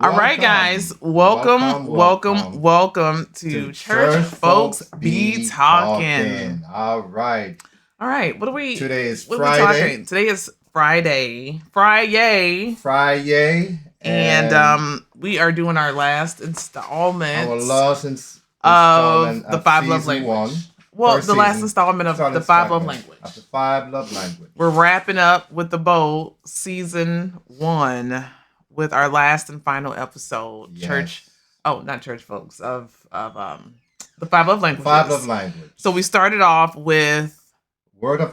All right, guys. Welcome to Church Folks Be Talking. All right. What are we? Today is what Friday. Are we talking? Today is Friday. Friday. And we are doing our last installment. Our last installment of the Five Love Language. One. Well, the last installment of the Five Love Language. Of the Five Love Language. We're wrapping up with the bow season 1 with our last and final episode. Yes. Not church folks of the Five Love Languages. Five Love Language. So we started off with words of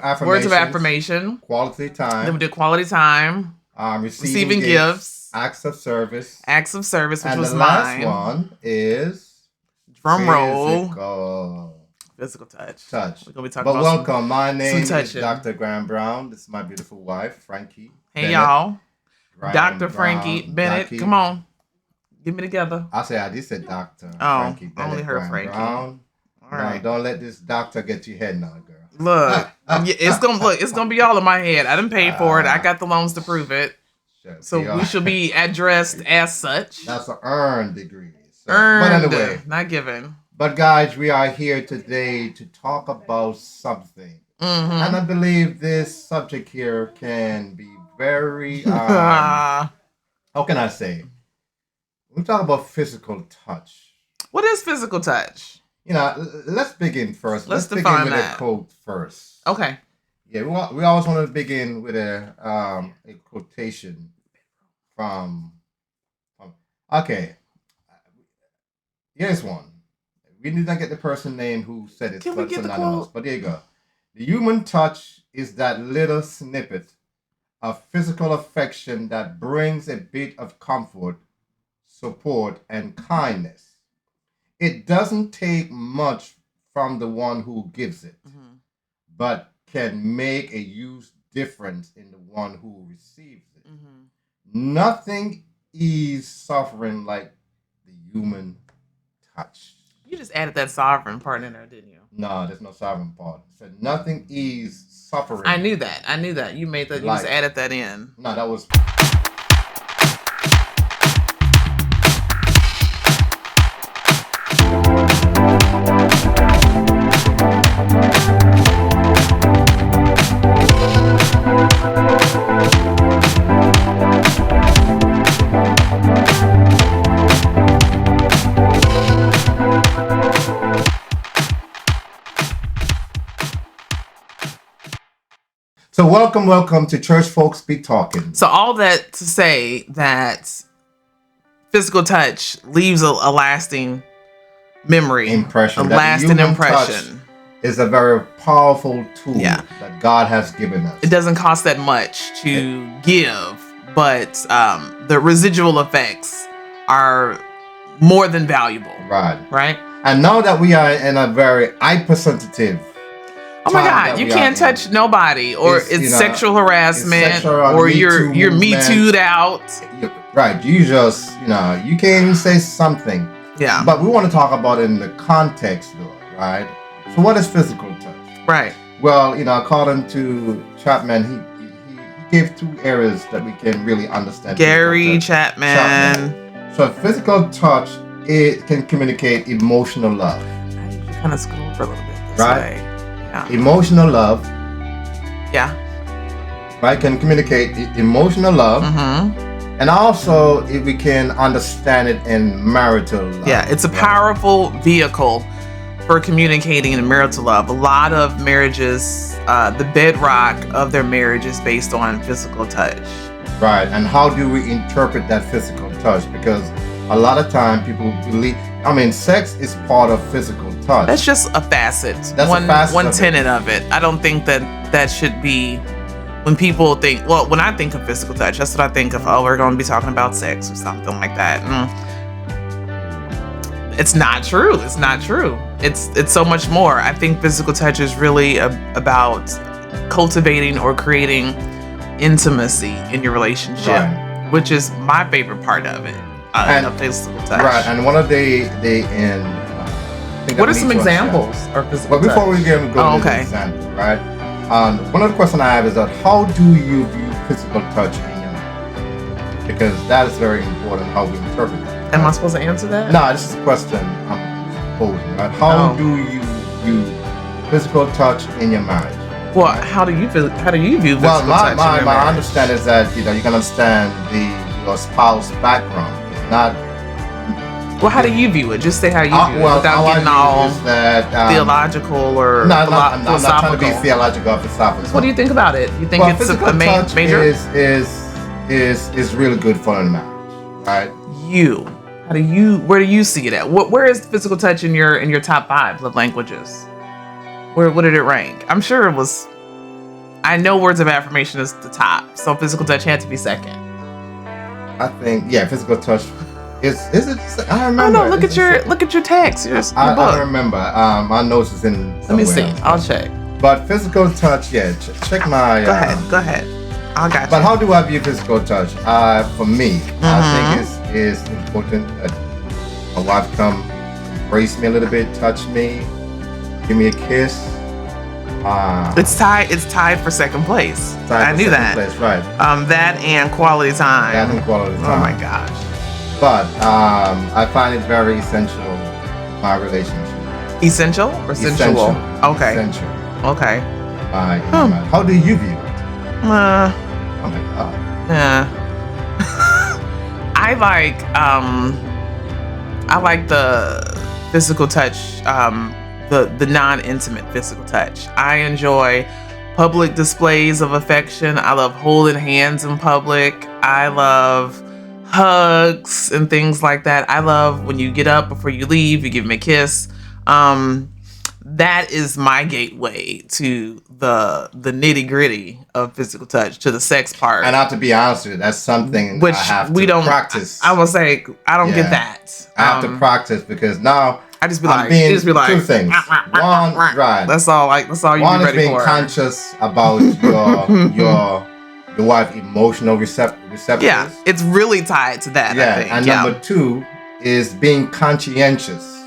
affirmation, quality time. Then we did quality time, receiving gifts, acts of service, which was the mine. last one is drum roll. Physical touch. We're gonna be talking about welcome. My name is touching. Dr. Graham Brown. This is my beautiful wife, Frankie. Hey, Bennett. Y'all. Graham Dr. Brown, Frankie Bennett. Ducky. Come on. Get me together. I just said Dr. Oh, Frankie Bennett. only her Graham Frankie. Brown. All right. Don't let this doctor get your head now, girl. Look, it's gonna be all in my head. I didn't pay for it. I got the loans to prove it. So we should be addressed as such. That's an earned degree. So. Earned, but anyway, not given. But guys, we are here today to talk about something. Mm-hmm. And I believe this subject here can be very, how can I say? We talk about physical touch. What is physical touch? Let's begin first. Let's begin define with that. a quote first. Okay. Yeah, we always want to begin with a quotation from. Okay. Here's one. We did not get the person name who said it, but it's anonymous. But there you go. The human touch is that little snippet of physical affection that brings a bit of comfort, support, and kindness. It doesn't take much from the one who gives it, but can make a huge difference in the one who receives it. Nothing eases suffering like the human touch. You just added that sovereign part in there, didn't you? No, there's no sovereign part. It said nothing eases suffering. I knew that. You made that. You just added that in. No, that was. So welcome to Church Folks Be Talking. So all that to say that physical touch leaves a lasting memory, impression. A lasting impression. Is a very powerful tool that God has given us. It doesn't cost that much to give, but the residual effects are more than valuable. Right. And now that we are in a very hypersensitive. Oh my God! You can't touch nobody, or it's sexual harassment, or you're Me Too'd out. Right. You just you can't even say something. Yeah. But we want to talk about it in the context, though, right? So what is physical touch? Right. Well, according to Chapman, he gave 2 areas that we can really understand. Gary Chapman. So physical touch, it can communicate emotional love. I need to kind of scroll for a little bit this right? way. Yeah. Emotional love. Yeah. Right? Can communicate emotional love. And also, if we can understand it in marital love. Yeah, it's a powerful vehicle for communicating in marital love. A lot of marriages, the bedrock of their marriage is based on physical touch. Right. And how do we interpret that physical touch? Because a lot of time people believe, sex is part of physical touch. That's just a facet. That's one tenet of it. I don't think that should be, when people think, when I think of physical touch, that's what I think of. Oh, we're going to be talking about sex or something like that. It's not true. It's so much more. I think physical touch is really about cultivating or creating intimacy in your relationship, which is my favorite part of it. Of physical touch. Right, and one of what are some examples of physical touch? Well, before we go to the example, right? One of the questions I have is that how do you view physical touch in your life? because that is very important how we interpret it. Am I supposed to answer that? No, this is a question I'm posing. Right? How do you view physical touch in your marriage? Well, how do you view physical touch? My understanding is that you can understand your spouse's background. It's not. Well, how do you view it? Just say how you view it without getting all theological or I'm not trying to be philosophical. theological or philosophical. What do you think about it? You think it's a major? Is really good for a marriage, right? Where do you see it at? Where is physical touch in your top 5 love languages? What did it rank? I'm sure it was. I know words of affirmation is the top, so physical touch had to be second. I think physical touch is it. I remember. Oh no! Look at your text. Your book. I remember. My notes is in. Let me see. I'll check. But physical touch, check my. Go ahead. I got you. But how do I view physical touch? For me, I think it's important that my wife come embrace me a little bit, touch me, give me a kiss. It's tied for second place. I knew that. Right. That and quality time. Oh my gosh. But I find it very essential in my relationship. Essential or sensual? Okay. Essential. Okay. How do you view it? Oh my God. Yeah. I like the physical touch, the non-intimate physical touch. I enjoy public displays of affection. I love holding hands in public. I love hugs and things like that. I love when you get up before you leave, you give me a kiss. That is my gateway to the nitty gritty of physical touch, to the sex part. And I have to be honest with you, that's something which I have we to don't practice. I will say I don't get that. I have to practice because now I just be like two things. One, right. That's all you be ready for. One is being conscious about your wife's emotional receptors. Yeah, it's really tied to that. Yeah, I think. And number 2 is being conscientious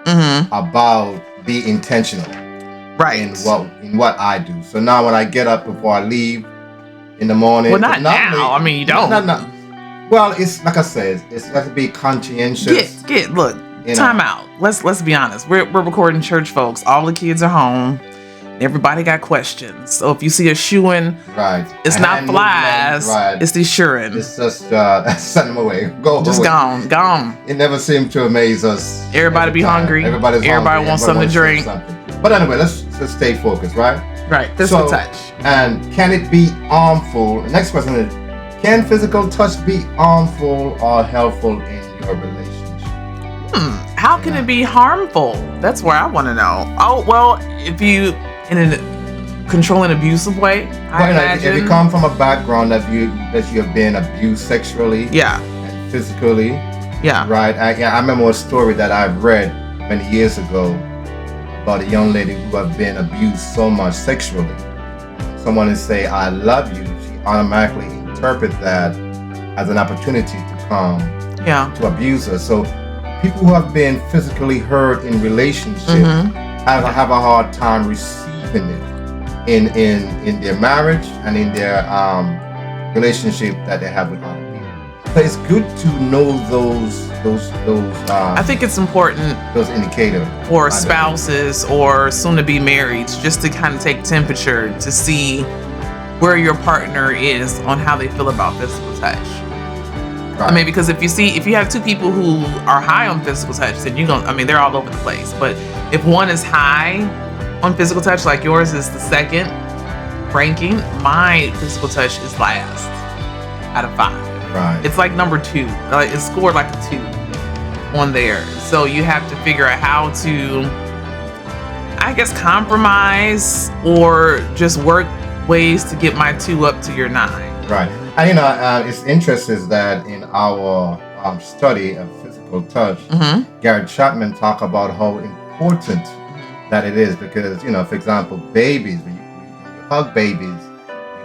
about being intentional. Right. In what I do. So now when I get up before I leave in the morning. Well, not now. I mean, you don't. Well, it's like I said, it's got to be conscientious. Look. Time out. Let's be honest. We're recording church, folks. All the kids are home. Everybody got questions. So if you see a shoeing, right, it's not flies. Right. It's the shoeing. It's just send them away. Just gone. It never seemed to amaze us. Everybody be hungry. Everybody wants something to drink. But anyway, let's stay focused, right? Right. Physical touch. And can it be harmful? The next question is: can physical touch be harmful or helpful in your relationship? How can it be harmful? That's where I want to know. Oh, well, if you in a controlling, abusive way, I imagine. If you come from a background that you have been abused sexually, and physically, right. I remember a story that I've read many years ago about a young lady who had been abused so much sexually. Someone is say, "I love you," she automatically interpret that as an opportunity to come to abuse her. So people who have been physically hurt in relationships have a hard time receiving it in their marriage and in their relationship that they have with other people. So it's good to know those I think it's important those indicators for spouses or soon to be marrieds just to kind of take temperature to see where your partner is on how they feel about physical touch. Right. I mean, because if you have two people who are high on physical touch, then they're all over the place. But if one is high on physical touch, like yours is the second ranking, my physical touch is last out of 5. Right. It's like number 2. It's scored like a 2 on there. So you have to figure out how to, I guess, compromise or just work ways to get my 2 up to your 9. Right. And it's interesting that in our study of physical touch, Garrett Chapman talked about how important that it is because, for example, babies, when you hug babies,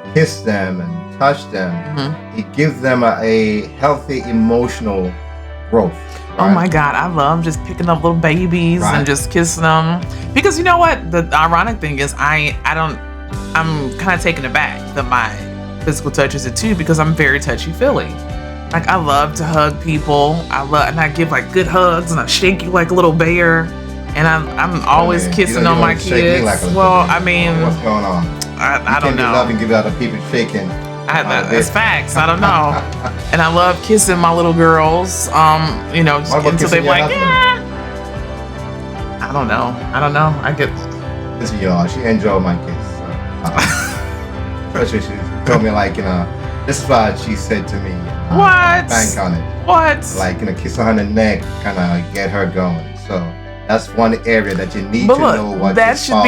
you kiss them and touch them, it gives them a healthy emotional growth. Right? Oh my God, I love just picking up little babies and just kissing them. Because you know what? The ironic thing is I'm kind of taken aback that my physical touch is a 2 because I'm very touchy-feely. Like, I love to hug people. And I give like good hugs, and I shake you like a little bear. And I'm always kissing on my kids. Like I mean, what's going on? I don't know. You love and give other people shaking. That's facts. I don't know. And I love kissing my little girls. Until they're like, yeah. I don't know. I get. Listen, y'all. She enjoyed my kiss. Especially she told me this is what she said to me. What? Bank on it. What? Kiss her on the neck, kind of get her going. So that's one area that you need to know what that should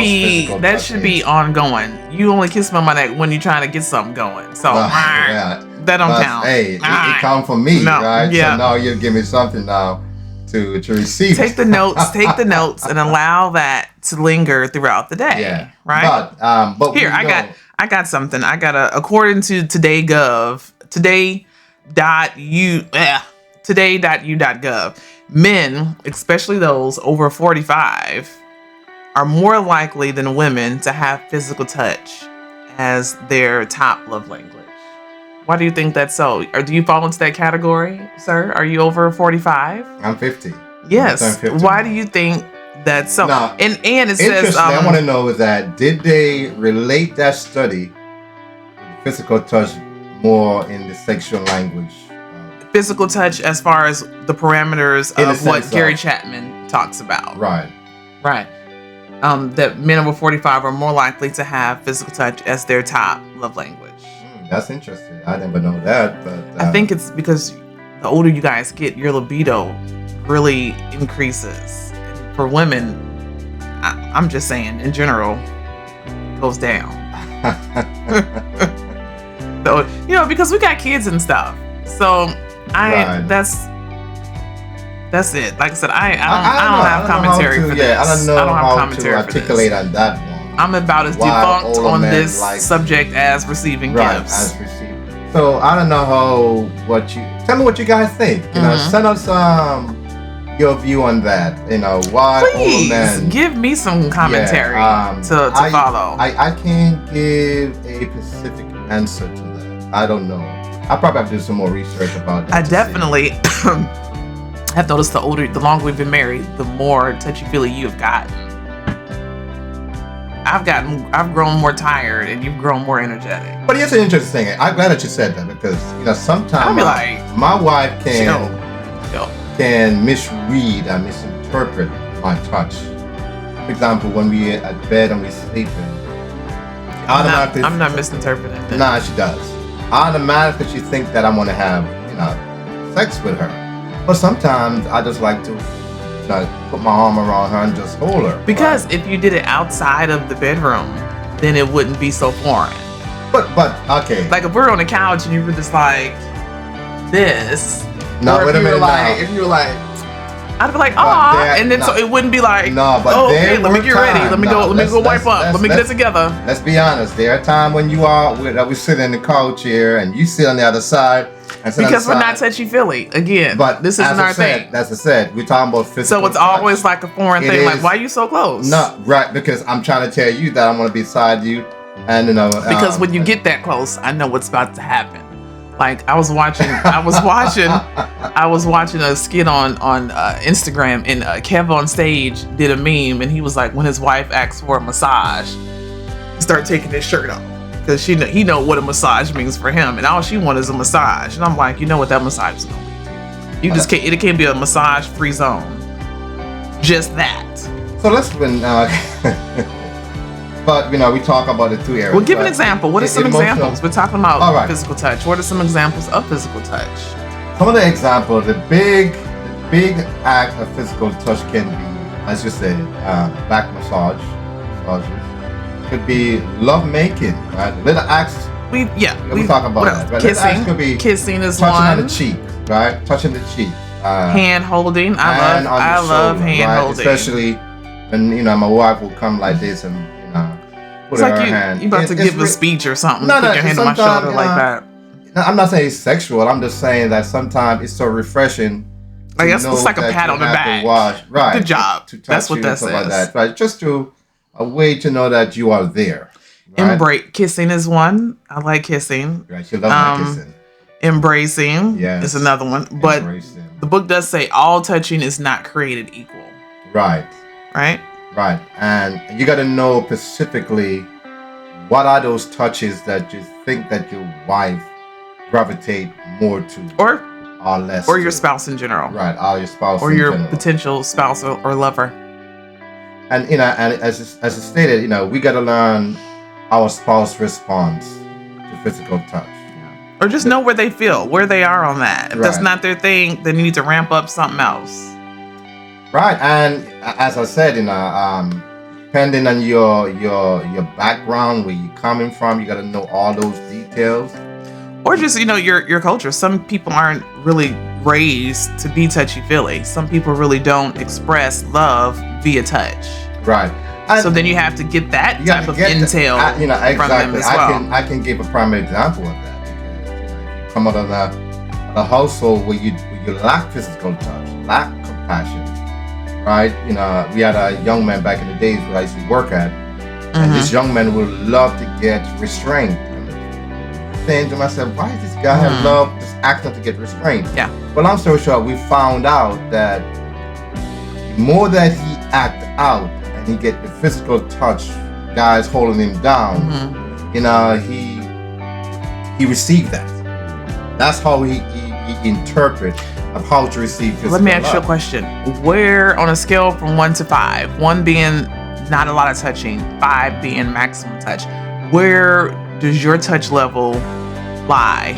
be ongoing. You only kiss me on my neck when you're trying to get something going. So that don't count. Hey, it count for me, right? Yeah. So now you give me something now to receive. Take the notes, and allow that to linger throughout the day. Yeah. Right. But here I got something. I got according to today.u.gov. Men, especially those over 45, are more likely than women to have physical touch as their top love language. Why do you think that's so? Or do you fall into that category, sir? Are you over 45? I'm 50. Yes. 50 Why do you think that's so? Now, and it says I want to know is that did they relate that study with physical touch more in the sexual language? Physical touch as far as the parameters of what Gary Chapman talks about. Right. That men over 45 are more likely to have physical touch as their top love language. That's interesting. I never know that, but I think it's because the older you guys get, your libido really increases. For women, I'm just saying, in general, it goes down. So, because we got kids and stuff. So that's it. Like I said, I don't have commentary for this. I don't know how to articulate on that one. I'm about as debunked on this subject as receiving gifts. As receiving. So I don't know tell me what you guys think. Send us your view on that. Why Please, older men. Give me some commentary to follow. I can't give a specific answer to that. I don't know. I probably have to do some more research about that. I definitely have noticed the longer we've been married, the more touchy-feely you've gotten. I've grown more tired, and you've grown more energetic. But it's an interesting thing. I'm glad that you said that because sometimes my wife can misread and misinterpret my touch. For example, when we're at bed and we're sleeping, I'm not misinterpreting it. Nah, she does. Automatically, she thinks that I'm gonna have sex with her. But sometimes I just like to put my arm around her and just hold her. Because if you did it outside of the bedroom, then it wouldn't be so foreign. But okay. Like if we're on the couch and you were just like this. No, wait a minute. If you were like, I'd be like, and then so it wouldn't be like, okay, let me get ready. Let me go wipe up. Let me get it together. Let's be honest. There are times when we sit in the couch here and you sit on the other side. Because we're not touchy-feely. Again, but this isn't our thing. As I said, we're talking about physical So it's always like a foreign thing. Like, why are you so close? No, right, because I'm trying to tell you that I'm going to be beside you. And because when you get that close, I know what's about to happen. Like I was watching a skit on Instagram, and Kev on stage did a meme, and he was like, when his wife asks for a massage, he started taking his shirt off because he know what a massage means for him, and all she wants is a massage. And I'm like, you know what that massage is gonna be? It can't be a massage-free zone. Just that. So let's But we talk about the two areas. Well, give an example. What are some examples? We're talking about physical touch. What are some examples of physical touch? Some of the examples, the big act of physical touch can be, as you said, back massages. Could be love making, right? Little acts. We talk about that. Right? Kissing. Could be kissing is touching one. on the cheek, right? Touching the cheek. Hand holding. I love hand holding. Especially when my wife will come like this and put it's her like hand. You about to give a speech or something. Put your hand on my shoulder like that. I'm not saying it's sexual. I'm just saying that sometimes it's so refreshing. I guess it's like a pat on the back. Right. Good job. To touch That's what that says. Like that. Right. Just a way to know that you are there. Right? Embrace. Kissing is one. I like kissing. Right. You love my kissing. Embracing is another one. But the book does say all touching is not created equal. Right. Right? Right. And you got to know specifically what are those touches that you think that your wife gravitate more to. Or less. Or your spouse in general. Right. Or your spouse or in your general. Potential spouse or lover. And, and as I stated, we got to learn our spouse response to physical touch. Or just know where they feel, where they are on that. If that's not their thing, then you need to ramp up something else. Right, and as I said, depending on your background, where you're coming from, you got to know all those details. Or just your culture. Some people aren't really raised to be touchy-feely. Some people really don't express love via touch. Right. And so then you have to get that type of intel exactly. from them as well. I can give a primary example of that. Come out of a household where you lack physical touch, lack compassion, right? We had a young man back in the days where I used to work at, and this young man would love to get restrained. I'm saying to myself, why is this guy love just acting to get restrained? Yeah. Well, long story short, we found out that the more that he act out and he get the physical touch, guys holding him down, he received that. That's how he interprets of how to receive physical Let me ask you a love. question. Where, on a scale from 1 to 5, 1 being not a lot of touching, 5 being maximum touch, where does your touch level lie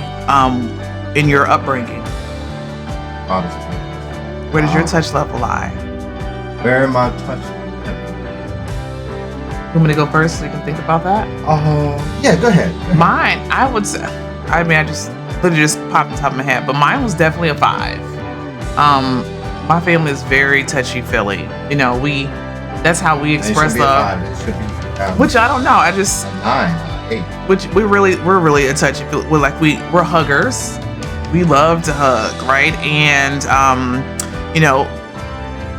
in your upbringing? Where does your touch level lie? Where am I touching? You want me to go first so you can think about that? Yeah, go ahead. Mine, I would say, I just literally just popped on top of my head, but mine was definitely a 5. My family is very touchy-feely. That's how we express love. Which I don't know. I just a 9, 8. Which we're really a touchy-feely. We're huggers. We love to hug, right? And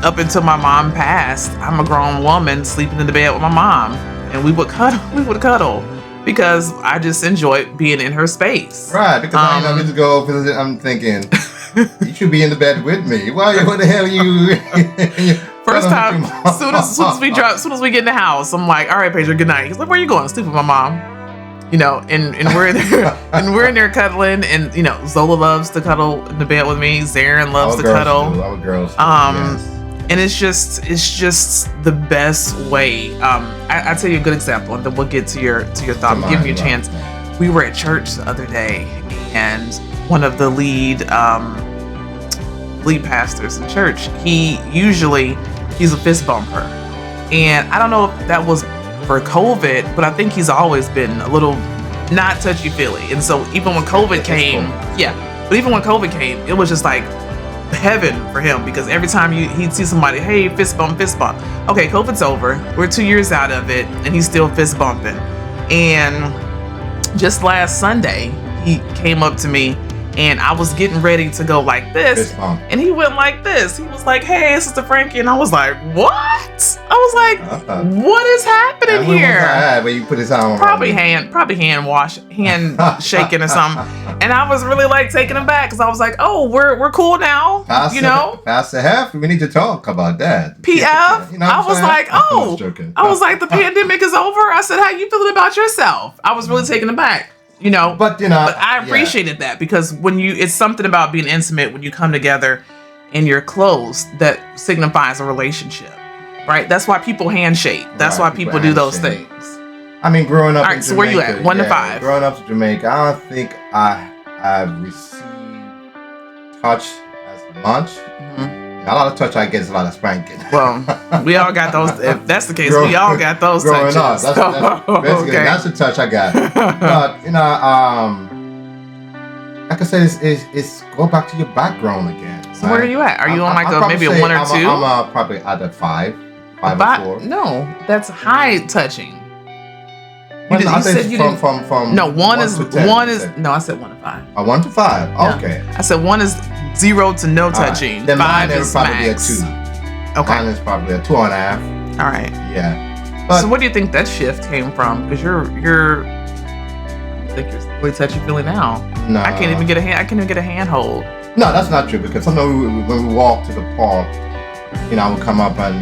up until my mom passed, I'm a grown woman sleeping in the bed with my mom, and we would cuddle. Because I just enjoy being in her space. Right, because I need to go visit. I'm thinking, you should be in the bed with me. What the hell you? First time, as soon as we get in the house, I'm like, all right, Pedro, good night. He's like, where are you going? Sleep with my mom. And we're in there, and we're in there cuddling, and Zola loves to cuddle in the bed with me. Zarin loves to cuddle. Our girls. Yes. And it's just the best way. I'll tell you a good example, and then we'll get to your thought. Give me a chance. We were at church the other day, and one of the lead pastors in church, he's a fist bumper, and I don't know if that was for COVID, but I think he's always been a little not touchy-feely. And so even when COVID came, it was just like heaven for him, because every time he'd see somebody, hey, fist bump. Okay, COVID's over. We're 2 years out of it, and he's still fist bumping. And just last Sunday, he came up to me, and I was getting ready to go like this, and he went like this. He was like, hey, Sister Frankie, and I was like, what? I was like, what is happening here? Where you put his arm probably hand shaking or something. And I was really like taken aback, because I was like, oh, we're cool now. Pastor Hef, we need to talk about that. PF, I was like, I was like, the pandemic is over. I said, how you feeling about yourself? I was really taken aback. But I appreciated that, because when it's something about being intimate when you come together and you're close that signifies a relationship, right? That's why people handshake. That's why people do those things. I mean, growing up in Jamaica. So where you at? 1 to 5. Growing up in Jamaica, I don't think I've received touch as much. A lot of touch I get is a lot of spanking. Well, we all got those. If that's the case, we all got those touches. That's the touch I got. But like I said, it's go back to your background again. So where are you at? Are you on maybe a 1 or 2? I'm probably at a 5 or 4. No, that's high touching. You said you from no, 1 is 1 is no. I said 1 to 5. 1 to 5. Okay. I said 1 is 0 to no touching. Then 5 mine is probably max. Be a 2. Okay. Mine is probably a 2.5. All right. Yeah. But, so what do you think that shift came from? Because I think you're really touchy-feely now. No. I can't even get a hand. I can't even get a handhold. No, that's not true because sometimes when we walk to the park, I would come up and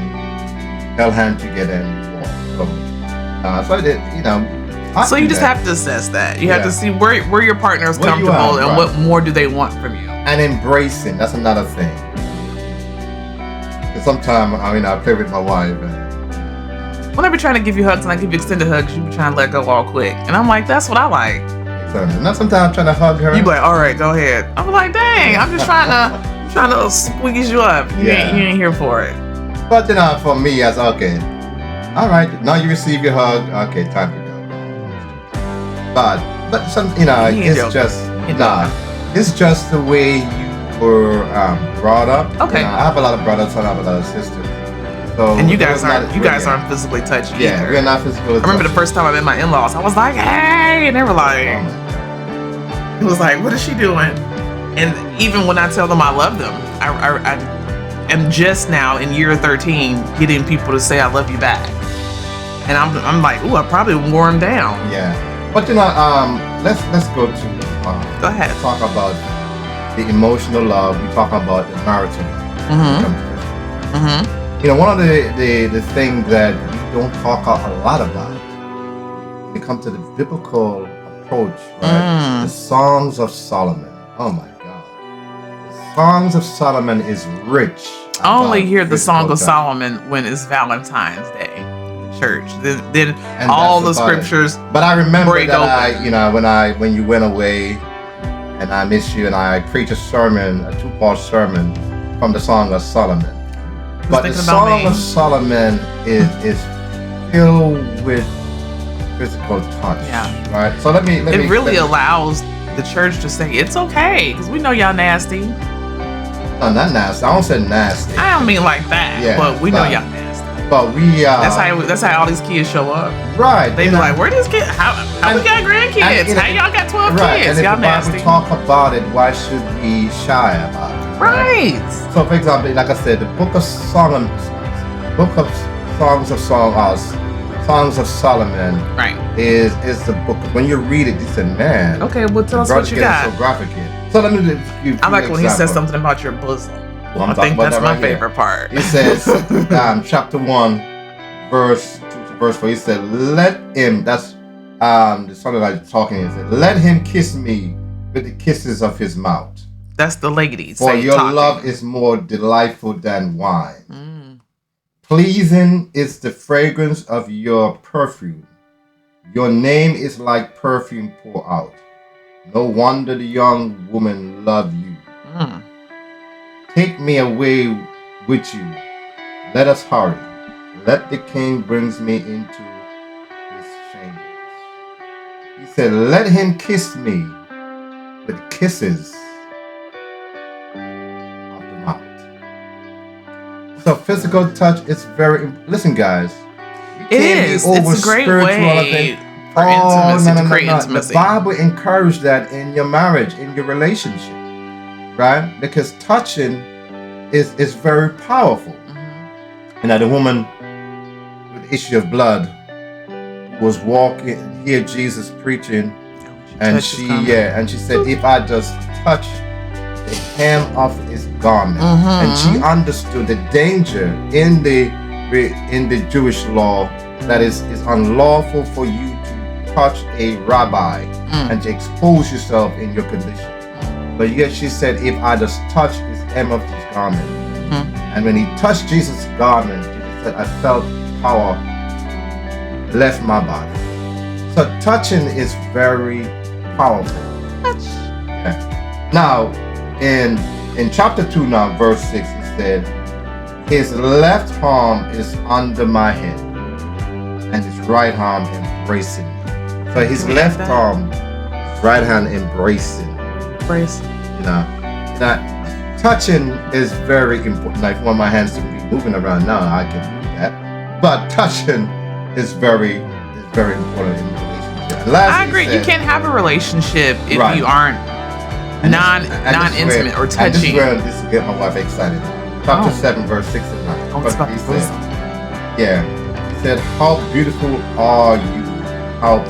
held hand together and walk. So you just have to assess that. You have to see where your partner is comfortable and what more do they want from you. And embracing, that's another thing. Because sometimes, I play with my wife. When I be trying to give you hugs and I give you extended hugs, you be trying to let go all quick. And I'm like, that's what I like. Exactly. And sometimes I'm trying to hug her. You be like, all right, go ahead. I'm like, dang, I'm just trying to squeeze you up. You ain't here for it. But for me, it's okay. All right, now you receive your hug. Okay, time to go. But some, it's just the way you were brought up. Okay. I have a lot of brothers and I have a lot of sisters. So and you guys aren't physically touchy either. We're not physically touchy. I remember the first time I met my in-laws, I was like, hey, and they were like, it was like, what is she doing? And even when I tell them I love them, I am just now in year 13 getting people to say I love you back. And I'm like, ooh, I probably wore them down. Yeah. But let's go to go ahead. Talk about the emotional love. We talk about the marital love. One of the things that we don't talk a lot about when it comes to the biblical approach, right? The Songs of Solomon. Oh my God. The Songs of Solomon is rich. I only hear the Song of Solomon when it's Valentine's Day. Church, then all the scriptures. But I remember that when you went away, and I missed you, and I preached a 2-part sermon from the Song of Solomon. But the Song of Solomon is filled with physical touch. Yeah. Right. So let me. It really allows the church to say it's okay because we know y'all nasty. No, not nasty. I don't say nasty. I don't mean like that. Yeah, but we know y'all nasty. But we that's how all these kids show up. Right. They be like, where these kids? How we got grandkids? How y'all got 12 kids? And y'all nasty. If we talk about it, why should we shy about it? Right. So, for example, like I said, the Book of Songs of Songs of Solomon. Right. Is the book. When you read it, you say, man. Okay, well, tell us what you got. So graphic here. So let me give you. I like when he says something about your bosom. I think that's my favorite part. He says, chapter 1, verse 2 to verse 4. He said, "Let him." That's the song that I'm talking. He said, "Let him kiss me with the kisses of his mouth." That's the ladies. For your love is more delightful than wine. Pleasing is the fragrance of your perfume. Your name is like perfume poured out. No wonder the young woman love you. Take me away with you. Let us hurry. Let the king brings me into his chambers. He said, let him kiss me with kisses of the mouth. So physical touch is very, listen guys. It is. It's a great way for intimacy, to create intimacy. The Bible encouraged that in your marriage, in your relationship. Right? Because touching is very powerful. And the woman with the issue of blood was walking, hear Jesus preaching, and she said, if I just touch the hem of his garment, and she understood the danger in the Jewish law that is unlawful for you to touch a rabbi and to expose yourself in your condition. But yet she said, if I just touch his hem of his garment. And when he touched Jesus' garment, he said, I felt power left my body. So touching is very powerful. Touch. Yeah. Now, in chapter 2 now, verse 6, he said, his left arm is under my head, and his right arm embracing me. So his left arm, right hand embracing. Touching is very important. Like, one of my hands to be moving around now, I can do that. But touching is very important in a relationship. I agree. You can't have a relationship if you aren't non-intimate or touching. This will get my wife excited. Chapter 7, verse 6 and 9. Oh, it's about the bosom. Yeah. He said, how beautiful are you? How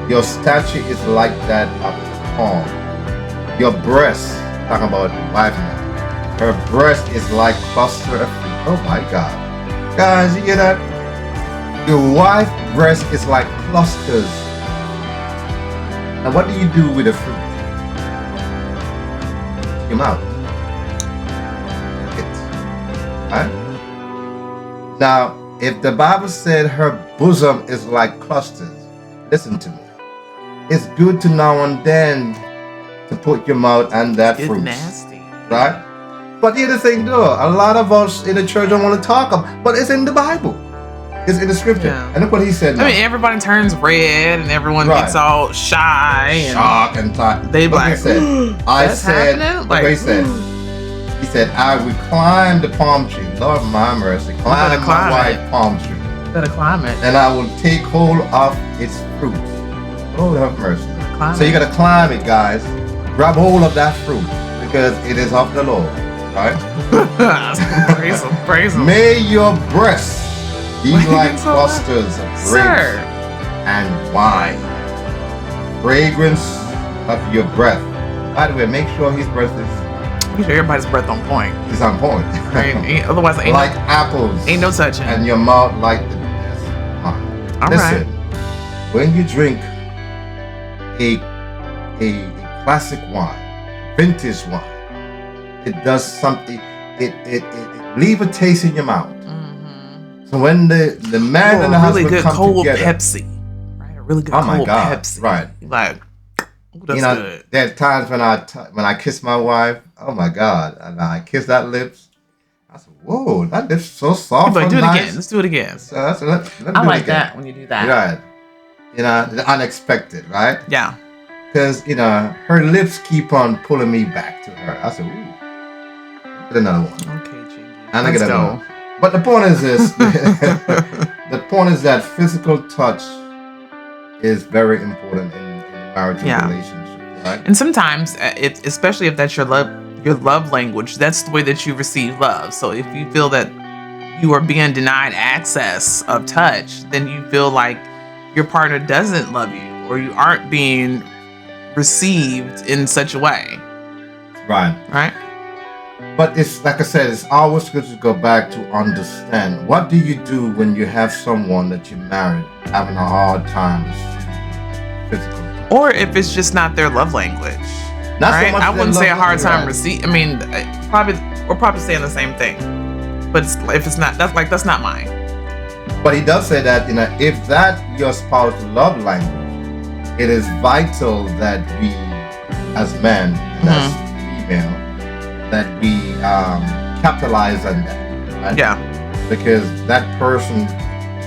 Your stature is like that of the palm. Your breast, talking about wife now, her breast is like cluster of fruit. Oh my God. Guys, you hear that? Your wife's breast is like clusters. Now what do you do with the fruit? Your mouth. Right? Now, if the Bible said her bosom is like clusters, listen to me. It's good to now and then to put your mouth on that fruit. Nasty. Right? But here's the thing though, a lot of us in the church don't want to talk about, but it's in the Bible. It's in the scripture. Yeah. And look what he said now. I mean, everybody turns red and everyone gets all shy and shock and tired. They like, I said, like, what he said. He said, I would climb the palm tree. Lord my mercy. Climb my white palm tree. Better climb it. And I will take hold of its fruit. Lord have mercy. So you gotta climb it, guys. Grab hold of that fruit because it is of the Lord. Right? praise him. May your breasts be like clusters of grapes and wine. Fragrance of your breath. By the way, make sure his breath is. Make sure everybody's breath on point. It's on point. Right? Otherwise, ain't like apples. Ain't no touching. And your mouth like the best wine. All Listen, when you drink a classic wine, vintage wine, it does something. It leave a taste in your mouth. Mm-hmm. So when the man and the husband really good come cold together, Pepsi, right? A really good cold Pepsi, right? Like, that's good. There are times when I kiss my wife. Oh my God! And I kiss that lips. I said, "Whoa, that lips so soft." Like, do it nice. again. Let's do it again. So let I like that when you do that. Right. The unexpected, right? Yeah. Because her lips keep on pulling me back to her. I said, "Ooh, get another one." Okay, Jingy. And I get another one. But the point is this: the point is that physical touch is very important in marital relationship, right? And sometimes, especially if that's your love language, that's the way that you receive love. So if you feel that you are being denied access of touch, then you feel like your partner doesn't love you or you aren't being received in such a way. Right. But it's like I said, it's always good to go back to understand. What do you do when you have someone that you married having a hard time receiving physical touch? Or if it's just not their love language. Not right? so much I wouldn't say a hard time right. receive. I mean, we're probably saying the same thing. But if it's not, that's not mine. But he does say that, if that your spouse's love language, it is vital that we, as men and as female, that we capitalize on that. Right? Yeah. Because that person,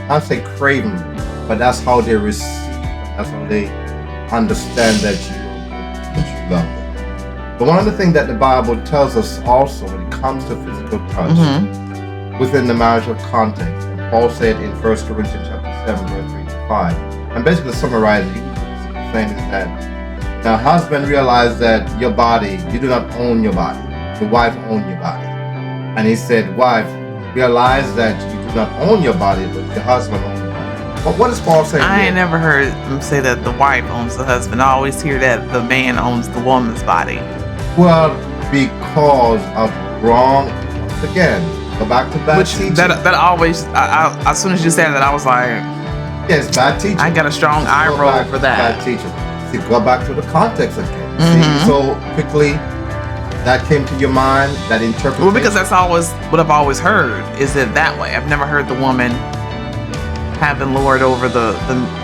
I'd say craving, but that's how they receive, that's how they understand that you love them. But one of the things that the Bible tells us also when it comes to physical touch within the marital context, and Paul said in 1 Corinthians chapter 7, verse 3 to 5, and basically summarizing, saying is that now husband realize that your body, you do not own your body. The wife owns your body. And he said, wife, realize that you do not own your body, but your husband owns your body. But what is Paul saying? I ain't never heard him say that the wife owns the husband. I always hear that the man owns the woman's body. Well, because of wrong, again, go back to bad teaching. That always, as soon as you said that, I was like, yes, bad teaching. I got a strong eye roll for that. Bad teaching. See, go back to the context again. See, so quickly, that came to your mind, that interpretation? Well, because that's always what I've always heard, is it that way. I've never heard the woman having lord over the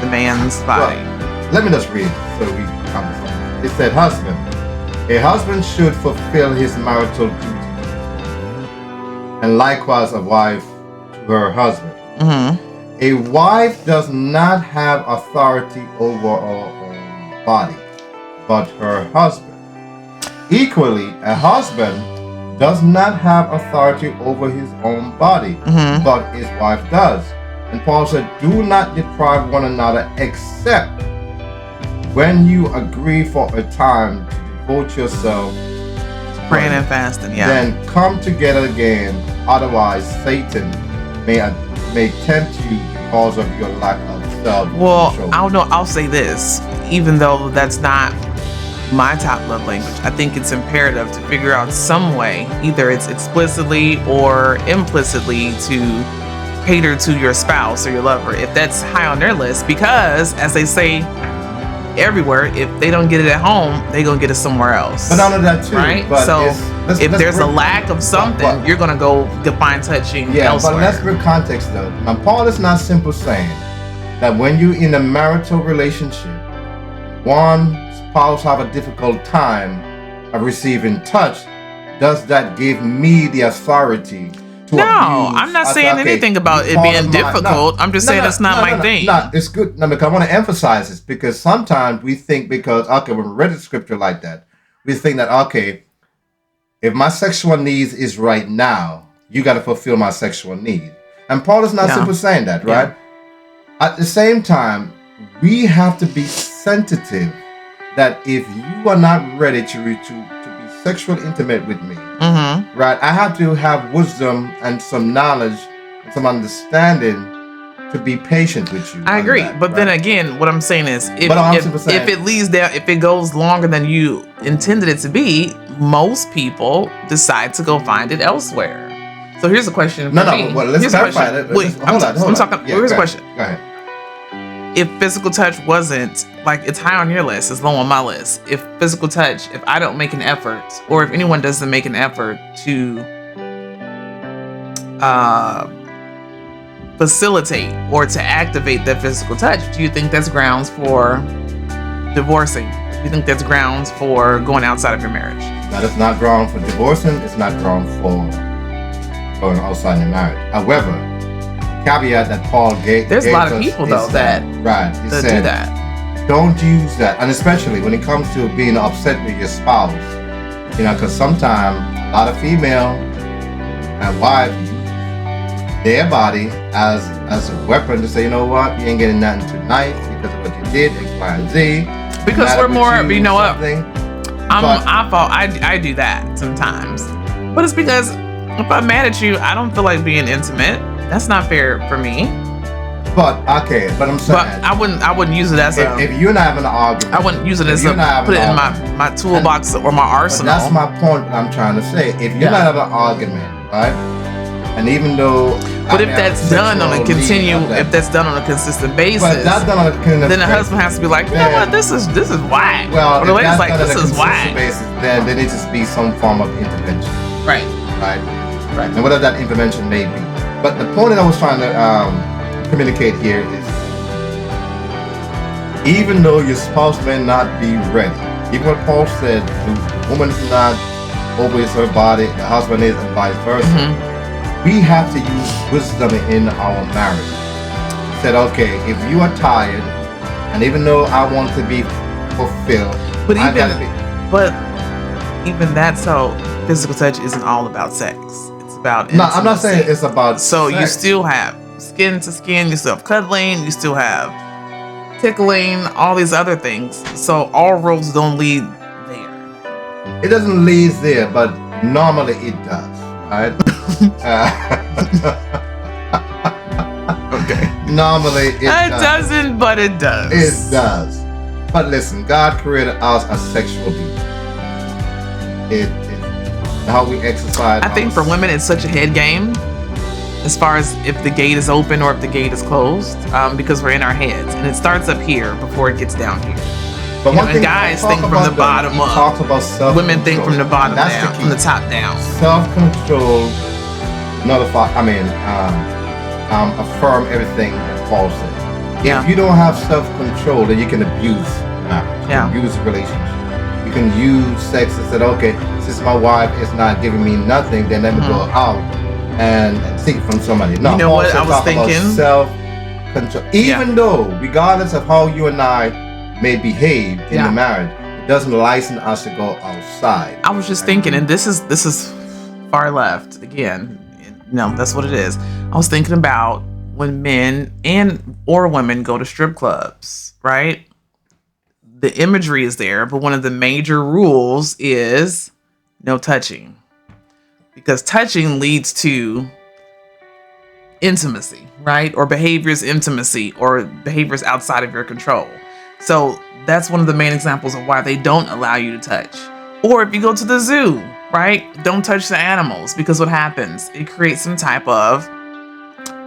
man's body. Well, let me just read so we understand. It said, husband. A husband should fulfill his marital duty, and likewise a wife to her husband. A wife does not have authority over her own body, but her husband. Equally, a husband does not have authority over his own body, but his wife does. And Paul said, do not deprive one another except when you agree for a time to devote yourself to praying and fasting, then come together again. Otherwise, Satan may tempt you because of your lack of self-control. I don't know. I'll say this, even though that's not my top love language, I think it's imperative to figure out some way, either it's explicitly or implicitly, to cater to your spouse or your lover if that's high on their list, because as they say everywhere, if they don't get it at home, they're gonna get it somewhere else. But none of that too, right? But so if there's a lack of something, you're gonna go define touching elsewhere. But let's bring context though. Now Paul is not simple saying that when you're in a marital relationship, one spouse have a difficult time of receiving touch, does that give me the authority to abuse? I'm not saying anything about it being difficult. I'm just saying it's not my thing. No, it's good. No, because I want to emphasize this, because sometimes we think when we read the scripture like that, we think that, if my sexual needs is right now, you got to fulfill my sexual need. And Paul is not simply saying that, right? Yeah. At the same time, we have to be sensitive that if you are not ready to be sexually intimate with me, right, I have to have wisdom and some knowledge and some understanding to be patient with you. I agree, but then again, what I'm saying is, if it leads there, if it goes longer than you intended it to be, most people decide to go find it elsewhere. So here's a question for me. Well, let's clarify that. Wait, hold on. Here's a question. Go ahead. If physical touch wasn't, it's high on your list, it's low on my list. If physical touch, if I don't make an effort, or if anyone doesn't make an effort to facilitate or to activate that physical touch, do you think that's grounds for divorcing? Do you think that's grounds for going outside of your marriage? That is not ground for divorcing. It's not ground for going outside your marriage. However, caveat that Paul gave. There's a lot of people though that do that. Don't use that, and especially when it comes to being upset with your spouse, because sometimes a lot of female and wives use their body as a weapon to say, you know what, you ain't getting nothing tonight because of what you did, X, Y, and Z. Because we're more, I do that sometimes, but it's because if I'm mad at you, I don't feel like being intimate. That's not fair for me. But I'm saying. But I wouldn't use it as if you're not having an argument. I wouldn't use it as put it in my toolbox or my arsenal. That's my point. I'm trying to say. If you're not having an argument, right? And even though. But if that's done on a consistent basis, then the husband has to be like, you know what, this is whack. Well, or the lady's like, this is whack. Then there needs to be some form of intervention. Right. And whatever that intervention may be. But the point that I was trying to communicate here is, even though your spouse may not be ready, even what Paul said, the woman is not always her body, the husband is, and vice versa. We have to use wisdom in our marriage. He said, if you are tired, and even though I want to be fulfilled, but even that's how physical touch isn't all about sex. About intimacy. No, I'm not saying it's about sex. You still have skin to skin, you still have cuddling, you still have tickling, all these other things. So all roads don't lead there. It doesn't lead there, but normally it does, right? Okay. Normally it doesn't, but it does. It does. But listen, God created us as sexual beings. How we exercise. I think for women, it's such a head game as far as if the gate is open or if the gate is closed, because we're in our heads, and it starts up here before it gets down here. But and guys think from the bottom up. Talks about self-control. Women think from the bottom down, from the top down. Self-control. Affirm everything that Paul said. If you don't have self-control, then you can abuse marriage. You can abuse relationship. You can use sex and say, since my wife is not giving me nothing, then let me go out and seek from somebody. No, you know what I was thinking? Self-control. Even though, regardless of how you and I may behave in the marriage, it doesn't license us to go outside. I was just thinking, and this is far left again. No, that's what it is. I was thinking about when men or women go to strip clubs, right? The imagery is there, but one of the major rules is no touching, because touching leads to intimacy, right? Or behaviors intimacy or behaviors outside of your control. So that's one of the main examples of why they don't allow you to touch. Or if you go to the zoo, right? Don't touch the animals, because what happens? It creates some type of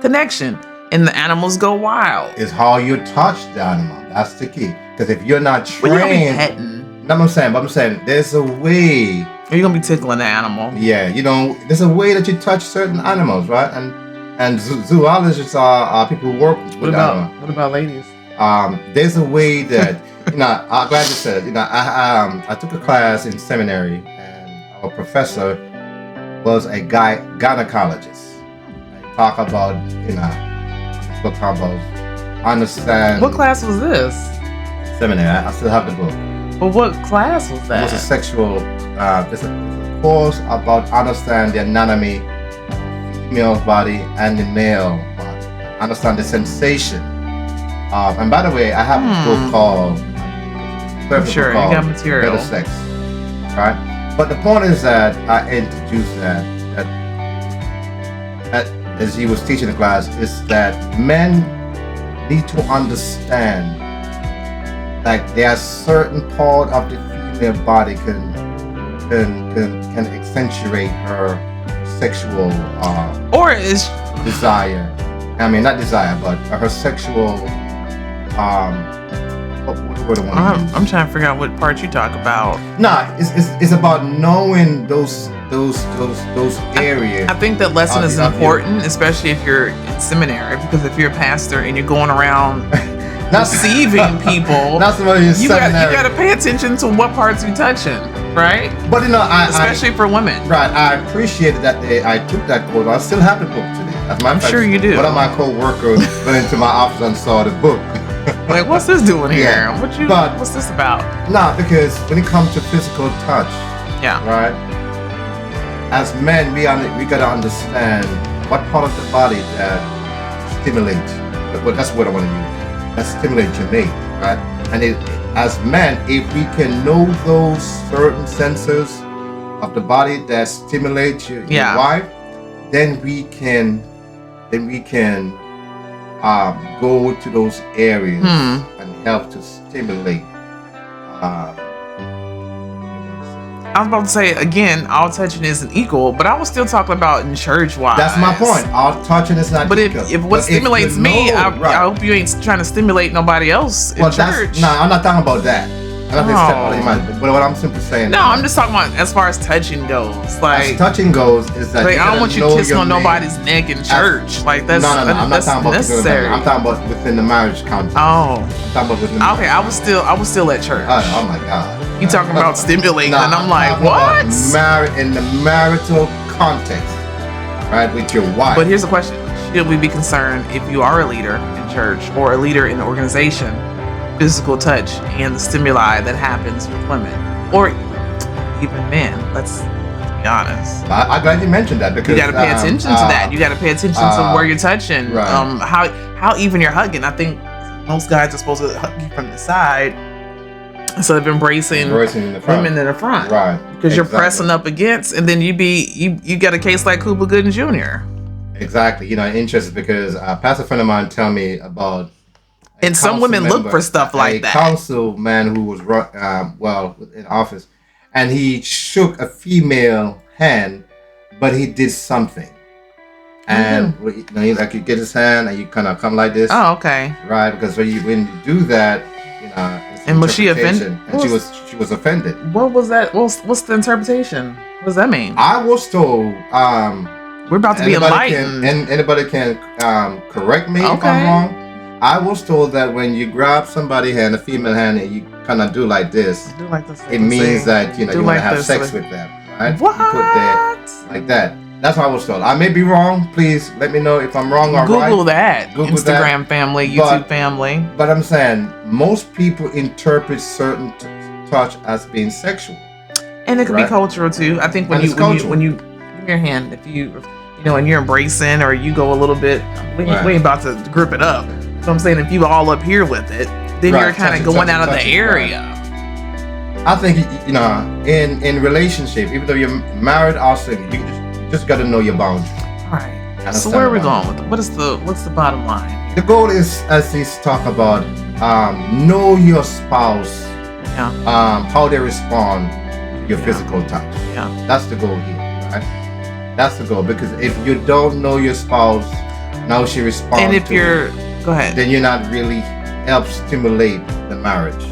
connection and the animals go wild. It's how you touch the animal. That's the key. Because if you're not trained, well, you don't be petting. No, I'm saying there's a way. Or you're gonna be tickling the animal. Yeah, there's a way that you touch certain animals, right? And zoologists are people who work with animals. What about ladies? There's a way that I'm glad you said it. I took a class in seminary, and our professor was a gynecologist. And talk about understand. What class was this? Seminary. I still have the book. But what class was that? It was a sexual. There's a course about understand the anatomy of the female body and the male body. Understand the sensation. And by the way, I have a book called. Sure, you got material. Better Sex. Right? But the point is that I introduced that as he was teaching the class, is that men need to understand like there are certain part of the female body can accentuate her sexual or is desire. I mean, not desire, but her sexual what I'm trying to figure out what part you talk about. Nah, it's about knowing those areas. I think that lesson is important, especially if you're in seminary, because if you're a pastor and you're going around deceiving people, you got to pay attention to what parts you're touching, right? But especially for women. Right, I appreciated that I took that course. I still have the book today. I'm sure you do. One of my co-workers went into my office and saw the book. Like, what's this doing here? Yeah. What's this about? Nah, because when it comes to physical touch, right? As men, we gotta understand what part of the body that stimulates. Well, that's what I want to use. That stimulates your mate, right? And as men, if we can know those certain sensors of the body that stimulate your wife, then we can go to those areas and help to stimulate. I was about to say, again, all touching isn't equal, but I was still talking about in church-wise. That's my point. All touching is not equal. But if what stimulates me, I hope you ain't trying to stimulate nobody else in church. No, I'm not talking about that. But what I'm simply saying. No, I'm just talking about as far as touching goes. Like, as touching goes is that I don't want you kissing on nobody's neck in church. Like that's I'm not talking about necessary. I'm talking about within the marriage context. Oh, I'm talking about within. Okay, I was still at church. Oh my God. You talking about stimulating, and I'm like, what? In the marital context, right, with your wife. But here's the question: should we be concerned if you are a leader in church or a leader in the organization? Physical touch and the stimuli that happens with women or even men. Let's be honest. I'm glad you mentioned that because you got to pay attention to that. You got to pay attention to where you're touching. Right. How even you're hugging. I think most guys are supposed to hug you from the side instead of embracing women in the front. Right. Because you're pressing up against, and then you got a case like Cuba Gooding Jr. Exactly. Interesting because a pastor friend of mine tell me about. And some women look for stuff like that. A councilman who was in office, and he shook a female hand, but he did something. And like you get his hand and you kind of come like this. Oh, okay. Right, because when you do that, and was she offended? And she was offended. What was that? What's the interpretation? What does that mean? I was told. We're about to be enlightened. Anybody can correct me if I'm wrong. I was told that when you grab somebody's hand, a female hand, and you kind of do like this, it means that you want to have sex with them, right? What? You put that like that. That's what I was told. I may be wrong. Please let me know if I'm wrong or right. Google that. Instagram family, YouTube family. But I'm saying most people interpret certain touch as being sexual, and it could be cultural too. I think when you give your hand, if you and you're embracing or you go a little bit, we ain't about to grip it up. So I'm saying if you all up here with it, then you're kind of going out of the area. Right. I think in relationship, even though you're married or single, you just got to know your boundaries. Right. So where are we going with it? What's the bottom line here? The goal is, as he's talk about, know your spouse, how they respond to your physical touch. Yeah. That's the goal here, right? That's the goal, because if you don't know your spouse, now she responds. And if you're, go ahead. Then you're not really help stimulate the marriage.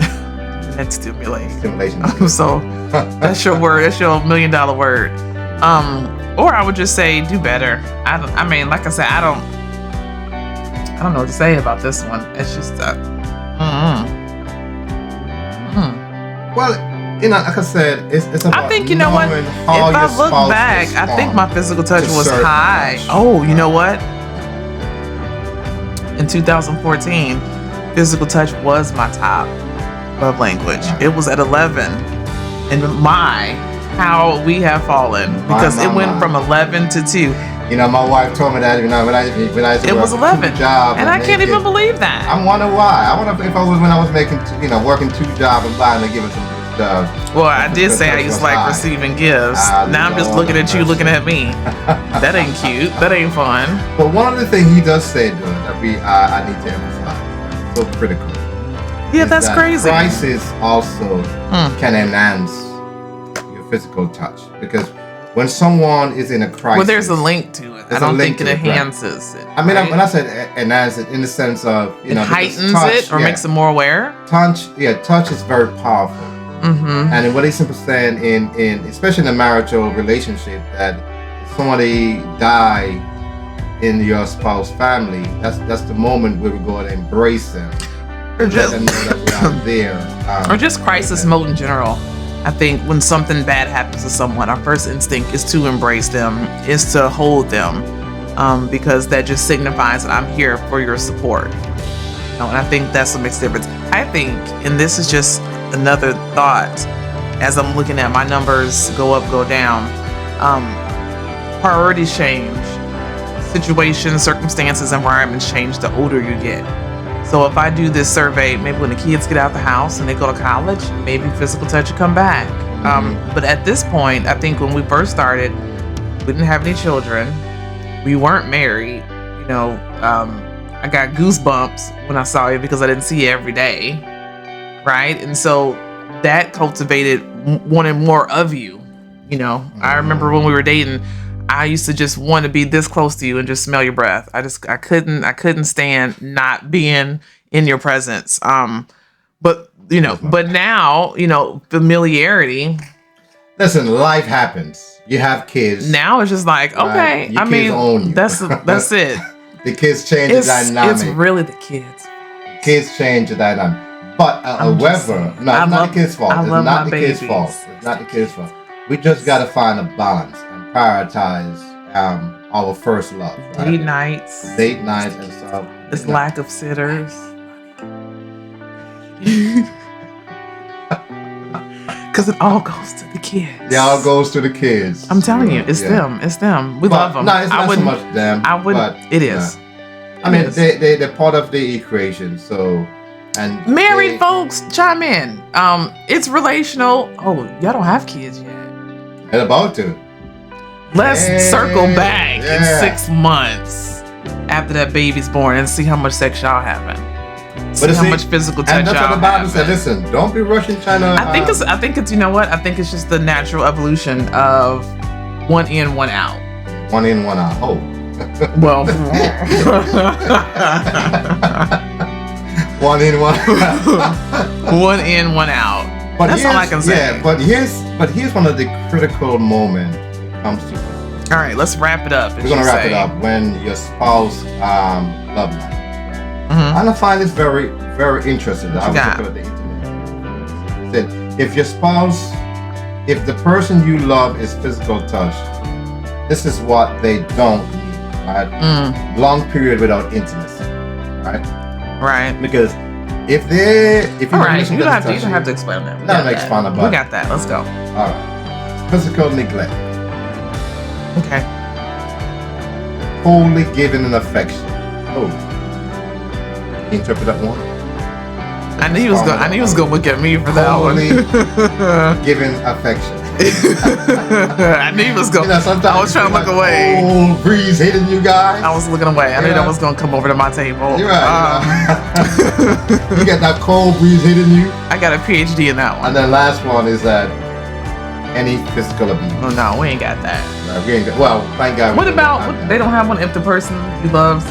That's stimulation. So that's your word. That's your $1 million word. Or I would just say do better. I mean, like I said, I don't know what to say about this one. It's just Well, like I said, it's about. I think, you know what? If I look back, I think my physical touch was high. Oh, you know what? In 2014, physical touch was my top love language. It was at 11, and how we have fallen, because it went from 11 to 2. You know, my wife told me that when I it was 11, job and I can't even believe that. I wonder why. I wonder if I was when I was making, working 2 jobs and buying and giving some good stuff. Well, I did say I used to like receiving gifts. Now I'm just looking at you, looking at me. That ain't cute. That ain't fun. But one of the things he does say, though, that I need to emphasize, so critical. Yeah, that's crazy. Crisis also can enhance your physical touch, because when someone is in a crisis, well, there's a link to it. I don't think it enhances it. I mean, when I said enhance it, in the sense of it heightens it or makes it more aware. Touch is very powerful. Mm-hmm. And what he's simply saying in especially in a marital relationship, that if somebody die in your spouse's family, that's the moment where we go and embrace them. Or just there. Or just crisis mode in general. I think when something bad happens to someone, our first instinct is to embrace them, is to hold them, because that just signifies that I'm here for your support. And I think that's what makes a difference. I think, and this is just another thought, as I'm looking at my numbers go up, go down, priorities change, situations, circumstances, environments change the older you get. So if I do this survey, maybe when the kids get out the house and they go to college, maybe physical touch will come back. But at this point, I think when we first started, we didn't have any children. We weren't married. I got goosebumps when I saw you because I didn't see you every day, right? And so that cultivated wanting more of you. I remember when we were dating, I used to just want to be this close to you and just smell your breath. I couldn't stand not being in your presence. But now, familiarity. Listen, life happens. You have kids. Now it's just like, okay, right? Kids own you. That's it. The kids change the dynamic. It's really the kids. Kids change the dynamic. But however, it's not the kids' fault. It's not the kids' fault. It's not the kids' fault. We just got to find a balance and prioritize our first love. Right? Date nights and stuff. This lack of sitters. Because it all goes to the kids. It all goes to the kids. I'm telling you, it's them. It's them. We love them. No, it's not so much them. I wouldn't. It is. I mean, they're part of the equation. So, and married folks, chime in. It's relational. Oh, y'all don't have kids yet. And about to. Let's circle back in 6 months after that baby's born and see how much sex y'all having. See how much physical touch and that's y'all what the Bible said. having. Listen, don't be rushing China. I think it's you know what? I think it's just the natural evolution of one in, one out. One in, one out. Oh. Well. One in, one out. One in, one out. But that's all I can say. Yeah, but here's one of the critical moments when it comes to. All right, let's wrap it up. We're gonna wrap it up when your spouse love life. Mm-hmm. And I find this very, very interesting. I was looking at the internet. It said, if the person you love is physical touch, this is what they don't need, right? Long period without intimacy, right? Right. Because if you don't have to explain that. We got that. Let's go. All right. Physical neglect. Okay. Wholly giving an affection. Oh. Interpret that one. I knew he was going to look at me for that one. Giving affection. I knew he was going. I was trying to look away. Cold breeze hitting you guys. I was looking away. I knew that was going to come over to my table. You're right. You got that cold breeze hitting you. I got a PhD in that one. And then last one is that any physical abuse. Oh, no, we ain't got that. We ain't got, well, thank God. What about, they don't have one if the person you love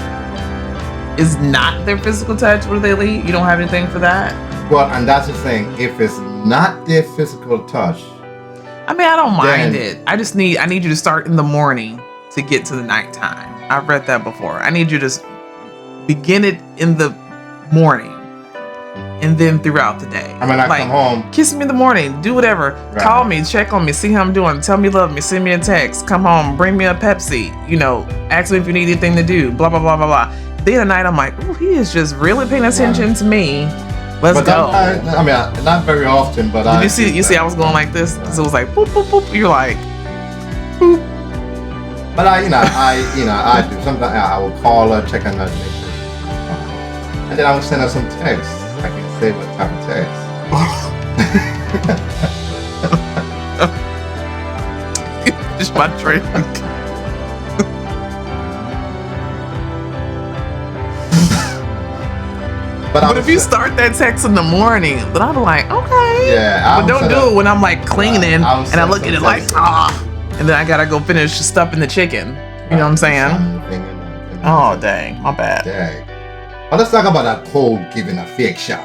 is not their physical touch? What do they leave? You don't have anything for that? Well, and that's the thing. If it's not their physical touch. I mean, I don't mind it. I need you to start in the morning to get to the nighttime. I've read that before. I need you to begin it in the morning. And then throughout the day. I mean, I come home. Kiss me in the morning. Do whatever. Right. Call me. Check on me. See how I'm doing. Tell me you love me. Send me a text. Come home. Bring me a Pepsi. Ask me if you need anything to do. Blah, blah, blah, blah, blah. Then at night, I'm like, oh, he is just really paying attention to me. Let's go. I mean, not very often, but Did you see I was going like this? Because it was like, boop, boop, boop. You're like, boop. But I do. Sometimes I will call her, check on her, make sure. And then I will send her some texts. I can say what type of text. Just my drink. But if you start that text in the morning, then I'm like, okay. Yeah. But don't do it when I'm like cleaning and I look at it like, and then I gotta go finish stuffing the chicken. You know what I'm saying? Oh, dang. My bad. Dang. Well, let's talk about that cold giving affection.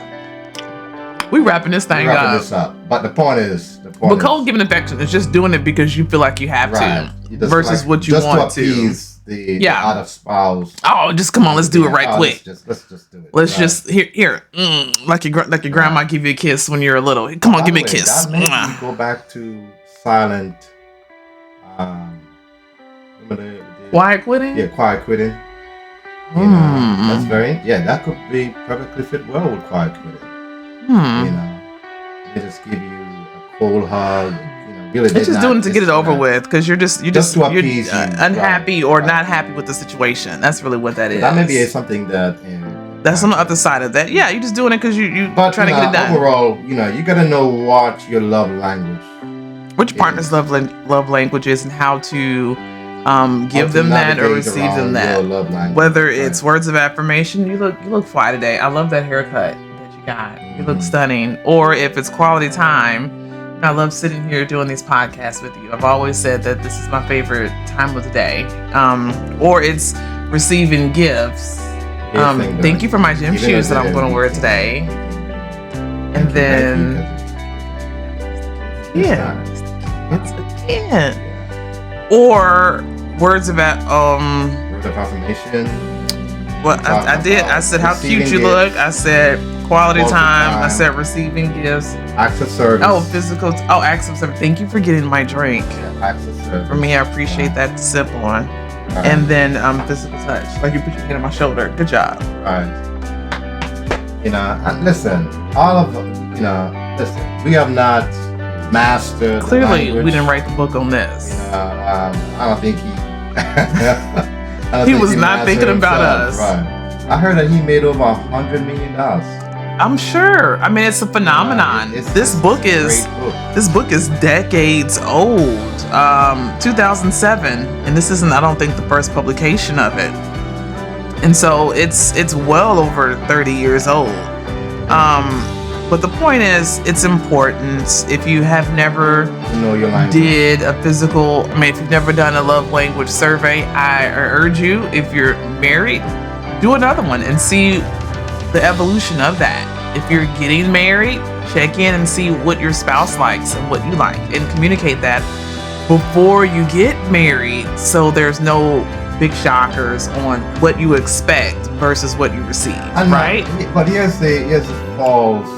We wrapping this thing up. But the point is, cold giving affection is just doing it because you feel like you have to, versus what you want to. Just to appease the other spouse. Oh, just come on, let's do it right quick. Let's just do it. Let's just here, like your grandma give you a kiss when you're little. Come on, give me a kiss. That makes me go back to silent. Quiet quitting. Yeah, quiet quitting. That's that could be perfectly fit well with quiet quitting. They just give you a cold hug. Really, it's just doing it to get it over with because you're unhappy or right. Not happy with the situation. That's really what that is. That maybe is something that. That's on the other side of that. Yeah, you're just doing it because you trying to get it done. Overall, you gotta know what your love language. Which partner's love language is and how to give them that or receive them that. Whether it's words of affirmation, you look fly today. I love that haircut that you got. You look stunning. Or if it's quality time, I love sitting here doing these podcasts with you. I've always said that this is my favorite time of the day. Or it's receiving gifts. Thank you for my gym shoes that I'm going to wear today. And then it's again. Or words of affirmation. Well, I did. I said how cute you look. I said quality time. I said receiving gifts. Acts of service. Oh, physical. Acts of service. Thank you for getting my drink. Acts of service. For me, I appreciate that to sip on. Right. And then physical touch. Like you put your hand on my shoulder. Good job. Right. And listen, all of listen, we have not mastered. Clearly, we didn't write the book on this. I don't think he was not thinking about us. Right. I heard that he made over $100 million. I'm sure. I mean, it's a phenomenon. This book is decades old. 2007, and this isn't, I don't think, the first publication of it. And so it's well over 30 years old. But the point is, it's important. If you have never did a physical, if you've never done a love language survey, I urge you, if you're married, do another one and see the evolution of that. If you're getting married, check in and see what your spouse likes and what you like, and communicate that before you get married, so there's no big shockers on what you expect versus what you receive, right? But here's the false.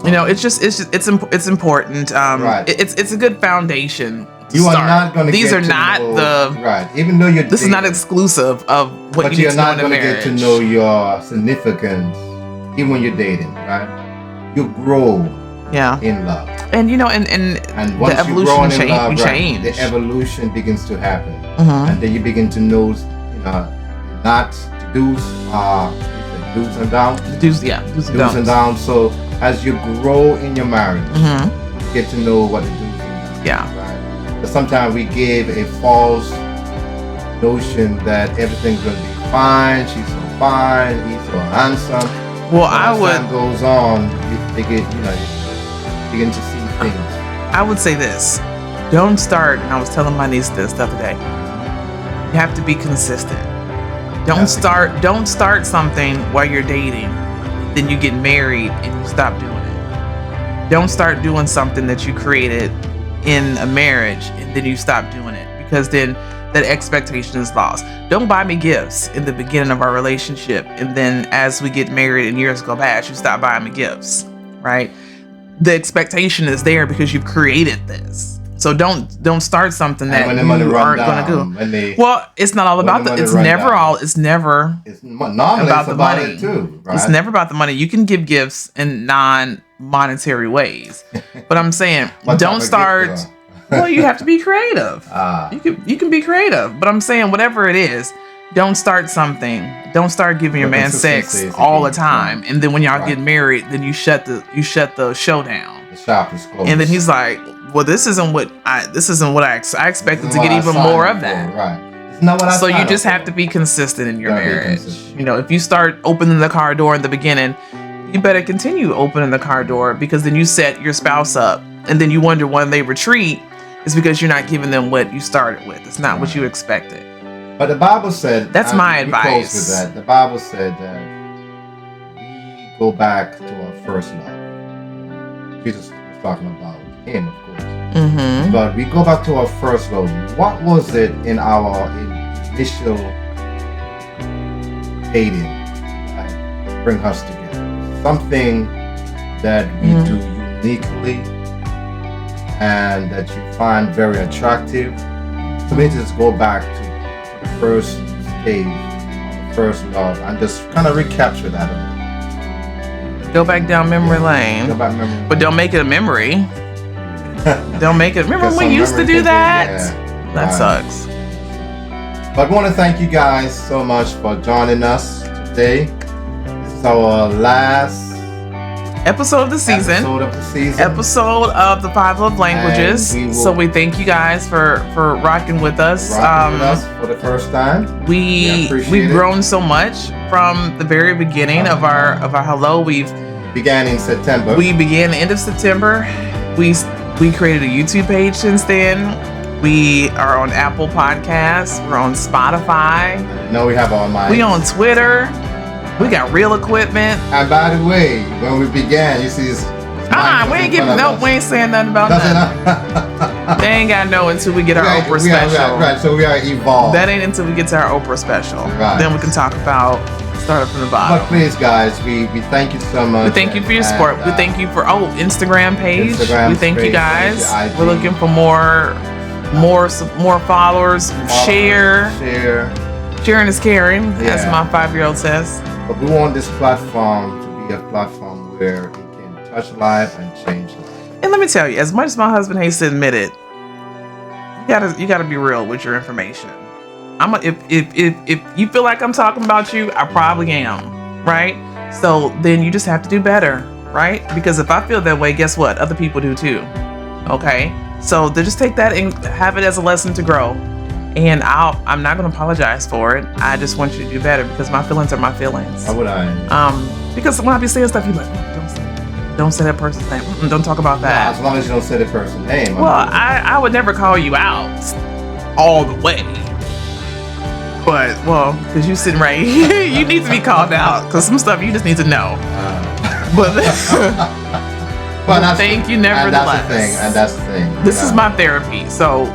It's important. Right. It's a good foundation. You are not going to. These are not the right. Even though you're. This is not exclusive of what you need to know in a marriage. But you're not going to get to know your significance, even when you're dating, right? You grow. Yeah. In love. And and once the evolution change. The evolution begins to happen, and then you begin to know, not do's and don'ts. Do's and don'ts. So as you grow in your marriage, you get to know what the do's and don'ts. Yeah. Right. But sometimes we give a false notion that everything's going to be fine. She's so fine. He's so handsome. Well, as time goes on, you begin to see things. I would say this: don't start. And I was telling my niece this the other day. You have to be consistent. Don't start something while you're dating, then you get married and you stop doing it. Don't start doing something that you created in a marriage and then you stop doing it, because then that expectation is lost. Don't buy me gifts in the beginning of our relationship, and then as we get married and years go past, you stop buying me gifts, right? The expectation is there because you've created this. So don't start something that you aren't going to do. Well, it's not all about it's never about the money too, right? It's never about the money. You can give gifts in non-monetary ways, but I'm saying don't start. Well, you have to be creative. You can be creative, but I'm saying whatever it is, don't start something. Don't start giving your man sex all the time, and then when y'all get married, then you shut the show down. The shop is closed, and then he's like, "Well, this isn't what I expected to get even more of that." Right. It's not what I so you just have to be consistent in your marriage. You know, if you start opening the car door in the beginning, you better continue opening the car door, because then you set your spouse up, and then you wonder when they retreat. It's because you're not giving them what you started with. It's not what you expected. But the Bible said, that's my advice. That. The Bible said that we go back to our first love. Jesus was talking about him, of course. Mm-hmm. But we go back to our first love. What was it in our initial dating that bring us together? Something that we do uniquely and that you find very attractive. So we just go back to the first stage, first love, and just kind of recapture that a little. Go back down memory lane. But don't make it a memory. Don't make it. Remember when we used to do that? That sucks. But I want to thank you guys so much for joining us today. This is our last episode of the season. Episode of the 5 Love Languages. So we thank you guys for rocking with us. For the first time. We've grown so much from the very beginning of our hello. Began in September. We began the end of September. We created a YouTube page since then. We are on Apple Podcasts. We're on Spotify. No, we have our mics. We on Twitter. We got real equipment. And by the way, when we began, you see this. We ain't saying nothing about that. They ain't got to know until we get our Oprah special. Right, so we are evolved. That ain't until we get to our Oprah special. Right. Then we can talk about starting from the bottom. But please, guys, we thank you so much. We thank you for your support. We thank you for Instagram page. We thank you guys. We're looking for more followers. Share. Sharing is caring, as my 5-year-old says. But we want this platform to be a platform where it can touch life and change life. And let me tell you, as much as my husband hates to admit it, you gotta be real with your information. If you feel like I'm talking about you, I probably am, right? So then you just have to do better, right? Because if I feel that way, guess what? Other people do too. Okay? So they just take that and have it as a lesson to grow. And I'm not going to apologize for it. I just want you to do better, because my feelings are my feelings. How would I? Because when I be saying stuff, you're like, don't say that person's name. Don't talk about that. As long as you don't say the person's name. Well, I would never call you out all the way. But, because you're sitting right here, you need to be called out, because some stuff you just need to know. But thank you nevertheless. And that's the thing. This is my therapy, so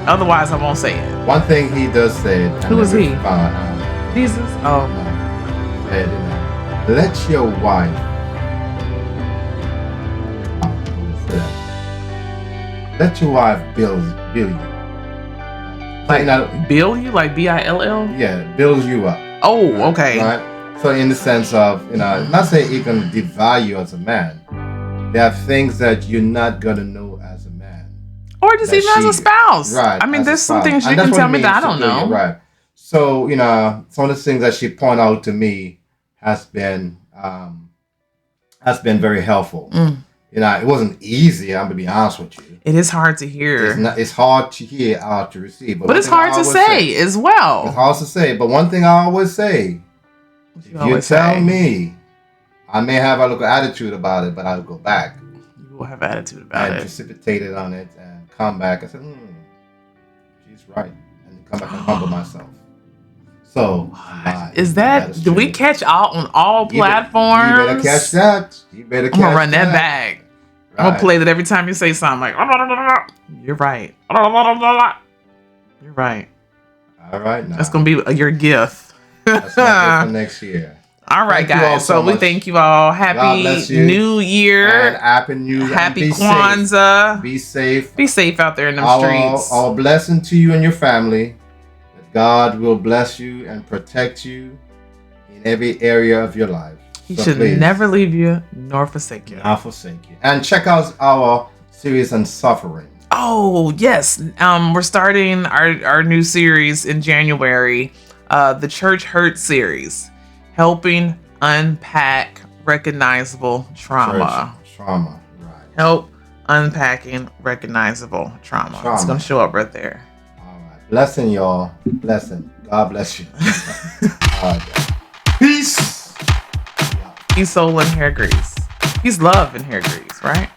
otherwise I won't say it. One thing he does say. Who is he? Jesus? Oh. Let your wife. Let your wife build you. Like bill you? Like BILL? Yeah, builds you up. Oh, okay. Right? So in the sense of, not saying it can devalue you as a man. There are things that you're not going to know as a man. Or just even as a spouse. Right. I mean, there's some things you can tell me that I don't know. Right. So, some of the things that she pointed out to me has been very helpful. it wasn't easy. I'm gonna be honest with you. It is hard to hear. It's hard to hear, hard to receive. But it's hard to say as well. It's hard to say. But one thing I always say, if you tell me, I may have a little attitude about it, but I'll go back. You will have attitude about it. And precipitate it on it and come back and say, she's right. And come back and humble myself. So, do we catch on all platforms? You better catch that. I'm going to run that back. Right. I'm going to play that every time you say something like, you're right. You're right. All right. Now. That's going to be your gift. That's my gift for next year. All right, guys. So we thank you all. Happy New Year. And Happy New Year. Happy Kwanzaa. Be safe. Be safe out there in the streets. Our blessing to you and your family. That God will bless you and protect you in every area of your life. He should never leave you nor forsake you. Nor forsake you. And check out our series on suffering. Oh, yes. We're starting our new series in January. The Church Hurt series. Helping unpack recognizable trauma. Trauma, right. Help unpacking recognizable trauma. It's going to show up right there. All right. Blessing, y'all. Blessing. God bless you. All right. Peace. Peace, soul, and hair grease. Peace, love, and hair grease, right?